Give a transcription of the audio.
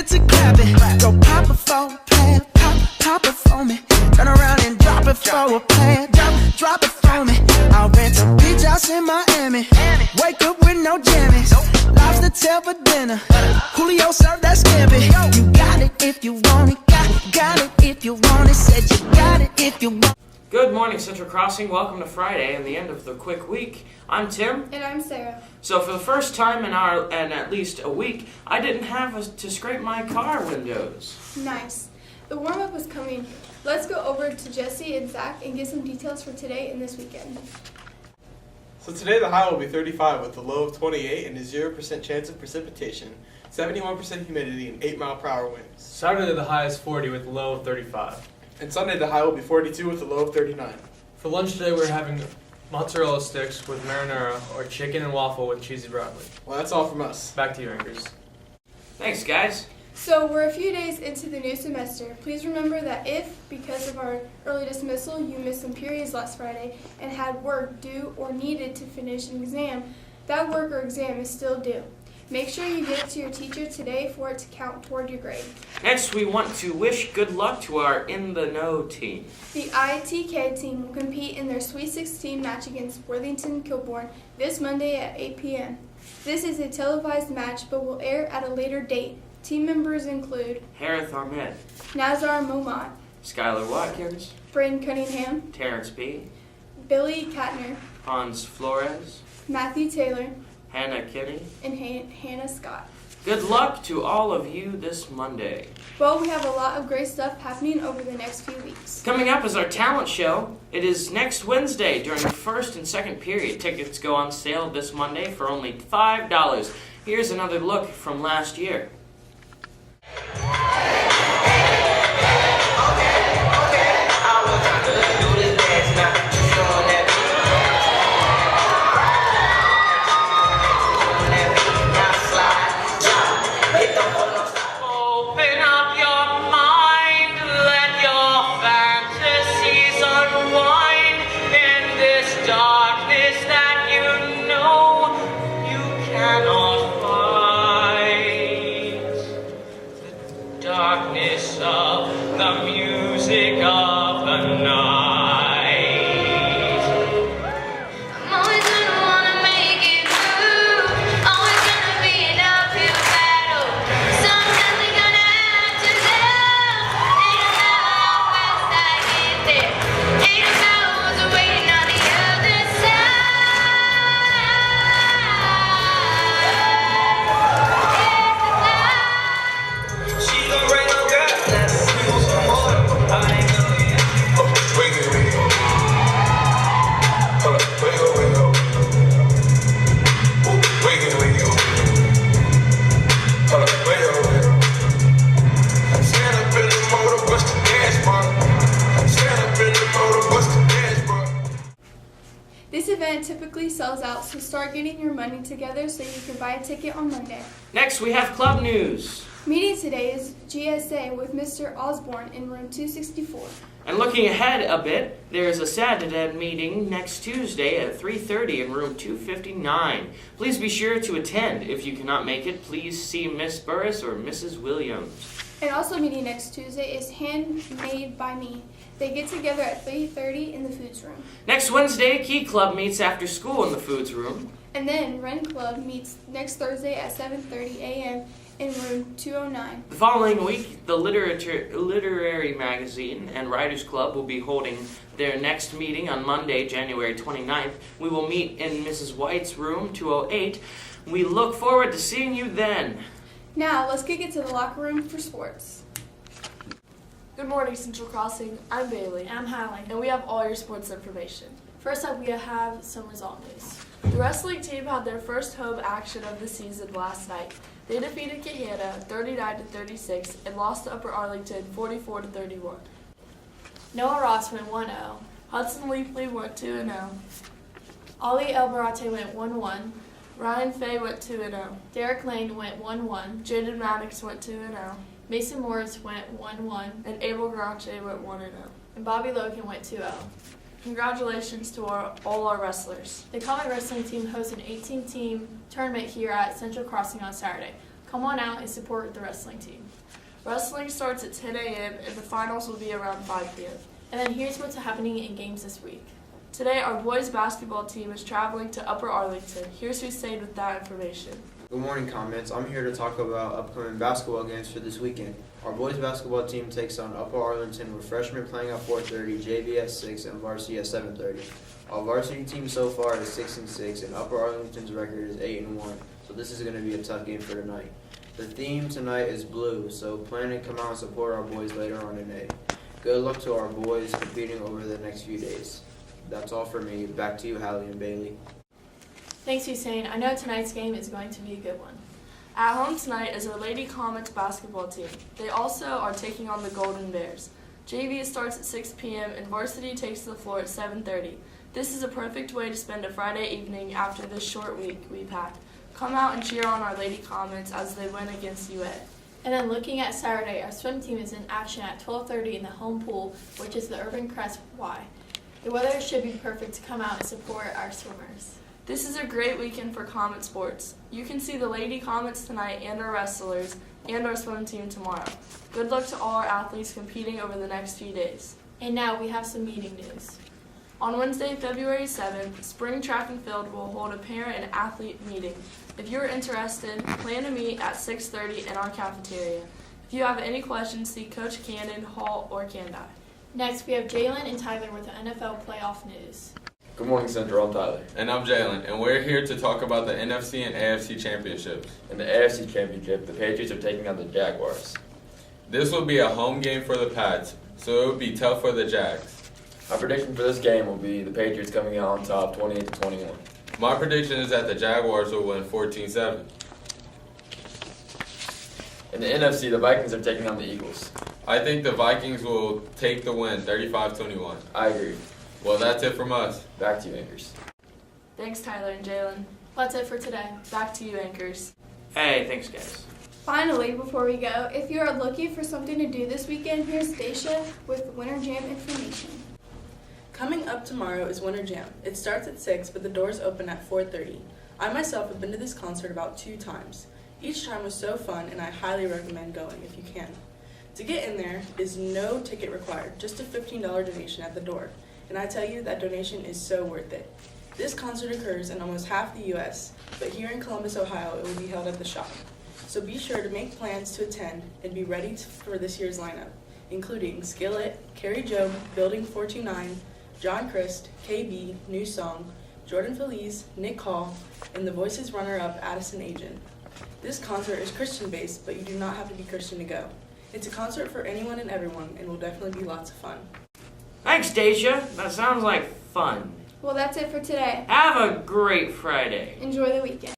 it to clap it. Go pop it for a plan, pop it for me. Turn around and drop it for a plan, drop it for me. I'll rent a beach house in Miami. Wake up with no jammies. Lobster tail for dinner. Julio served that scampi. You got it if you want it. Got it if you want it. Said you got it if you want it. Good morning, Central Crossing. Welcome to Friday and the end of the quick week. I'm Tim. And I'm Sarah. So for the first time in at least a week, I didn't have to scrape my car windows. Nice. The warm-up was coming. Let's go over to Jesse and Zach and get some details for today and this weekend. So today the high will be 35 with a low of 28 and a 0% chance of precipitation, 71% humidity, and 8-mile-per-hour winds. Saturday the high is 40 with a low of 35. And Sunday the high will be 42 with a low of 39. For lunch today we're having mozzarella sticks with marinara or chicken and waffle with cheesy broccoli. Well, that's all from us. Back to you, Anchors. Thanks, guys. So we're a few days into the new semester. Please remember that if, because of our early dismissal, you missed some periods last Friday and had work due or needed to finish an exam, that work or exam is still due. Make sure you get it to your teacher today for it to count toward your grade. Next, we want to wish good luck to our In the Know team. The ITK team will compete in their Sweet 16 match against Worthington Kilbourne this Monday at 8 p.m. This is a televised match but will air at a later date. Team members include Harith Ahmed, Nazar Momot, Skylar Watkins, Braden Cunningham, Terrence B., Billy Katner, Hans Flores, Matthew Taylor, Hannah Kinney. and Hannah Scott. Good luck to all of you this Monday. Well, we have a lot of great stuff happening over the next few weeks. Coming up is our talent show. It is next Wednesday during the first and second period. Tickets go on sale this Monday for only $5. Here's another look from last year. Darkness of the music of the night. I'm always gonna wanna make it through. Always gonna be an uphill battle. Sometimes we're gonna have to love. Ain't about how fast I get there. Ain't about who's waiting on the other side. She gon' bring no girl, let's do some more. I ain't gonna get This event typically sells out, so start getting your money together so you can buy a ticket on Monday. Next, we have club news. Meeting today is GSA with Mr. Osborne in room 264. And looking ahead a bit, there is a Saturday meeting next Tuesday at 3:30 in room 259. Please be sure to attend. If you cannot make it, please see Miss Burris or Mrs. Williams. And also meeting next Tuesday is Handmade by Me. They get together at 3:30 in the foods room. Next Wednesday, Key Club meets after school in the foods room. And then Ren Club meets next Thursday at 7:30 a.m. in room 209. The following week, the Literary Magazine and Writers Club will be holding their next meeting on Monday, January 29th. We will meet in Mrs. White's room 208. We look forward to seeing you then. Now, let's kick it to the locker room for sports. Good morning, Central Crossing. I'm Bailey. I'm Hallie. And we have all your sports information. First up, we have some result news. The wrestling team had their first home action of the season last night. They defeated Gahanna 39-36 and lost to Upper Arlington 44-31. Noah Ross went 1-0. Hudson Leafley went 2-0. Ollie Elbarate went 1-1. Ryan Fay went 2-0. Derek Lane went 1-1. Jaden Maddox went 2-0. Mason Morris went 1-1. And Abel Garache went 1-0. And Bobby Logan went 2-0. Congratulations to all our wrestlers. The Comet Wrestling team hosts an 18-team tournament here at Central Crossing on Saturday. Come on out and support the wrestling team. Wrestling starts at 10 a.m. and the finals will be around 5 p.m. And then here's what's happening in games this week. Today, our boys basketball team is traveling to Upper Arlington. Here's who stayed with that information. Good morning, Comments. I'm here to talk about upcoming basketball games for this weekend. Our boys basketball team takes on Upper Arlington with freshmen playing at 4:30, JV at 6, and varsity at 7:30. Our varsity team so far is 6-6, and Upper Arlington's record is 8-1. So this is going to be a tough game for tonight. The theme tonight is blue, so plan to come out and support our boys later on today. Good luck to our boys competing over the next few days. That's all for me. Back to you, Hallie and Bailey. Thanks, Hussein. I know tonight's game is going to be a good one. At home tonight is our Lady Comets basketball team. They also are taking on the Golden Bears. JV starts at 6 p.m. and varsity takes the floor at 7:30. This is a perfect way to spend a Friday evening after this short week we've had. Come out and cheer on our Lady Comets as they win against UA. And then looking at Saturday, our swim team is in action at 12:30 in the home pool, which is the Urban Crest Y. The weather should be perfect to come out and support our swimmers. This is a great weekend for Comet sports. You can see the Lady Comets tonight and our wrestlers and our swim team tomorrow. Good luck to all our athletes competing over the next few days. And now we have some meeting news. On Wednesday, February 7th, Spring Track and Field will hold a parent and athlete meeting. If you're interested, plan to meet at 6:30 in our cafeteria. If you have any questions, see Coach Cannon, Hall, or Candide. Next, we have Jalen and Tyler with the NFL playoff news. Good morning, Central. I'm Tyler. And I'm Jalen, and we're here to talk about the NFC and AFC championships. In the AFC Championship, the Patriots are taking on the Jaguars. This will be a home game for the Pats, so it would be tough for the Jags. My prediction for this game will be the Patriots coming out on top 28-21. My prediction is that the Jaguars will win 14-7. In the NFC, the Vikings are taking on the Eagles. I think the Vikings will take the win, 35-21. I agree. Well, that's it from us. Back to you, Anchors. Thanks, Tyler and Jalen. That's it for today. Back to you, Anchors. Hey, thanks, guys. Finally, before we go, if you are looking for something to do this weekend, here's Dacia with Winter Jam information. Coming up tomorrow is Winter Jam. It starts at 6, but the doors open at 4:30. I myself have been to this concert about 2 times. Each time was so fun, and I highly recommend going if you can. To get in there is no ticket required, just a $15 donation at the door. And I tell you, that donation is so worth it. This concert occurs in almost half the U.S., but here in Columbus, Ohio, it will be held at the Shop. So be sure to make plans to attend and be ready for this year's lineup, including Skillet, Carrie Job, Building 429, John Christ, KB, New Song, Jordan Feliz, Nick Hall, and the Voices runner-up Addison Agent. This concert is Christian-based, but you do not have to be Christian to go. It's a concert for anyone and everyone, and will definitely be lots of fun. Thanks, Dacia. That sounds like fun. Well, that's it for today. Have a great Friday. Enjoy the weekend.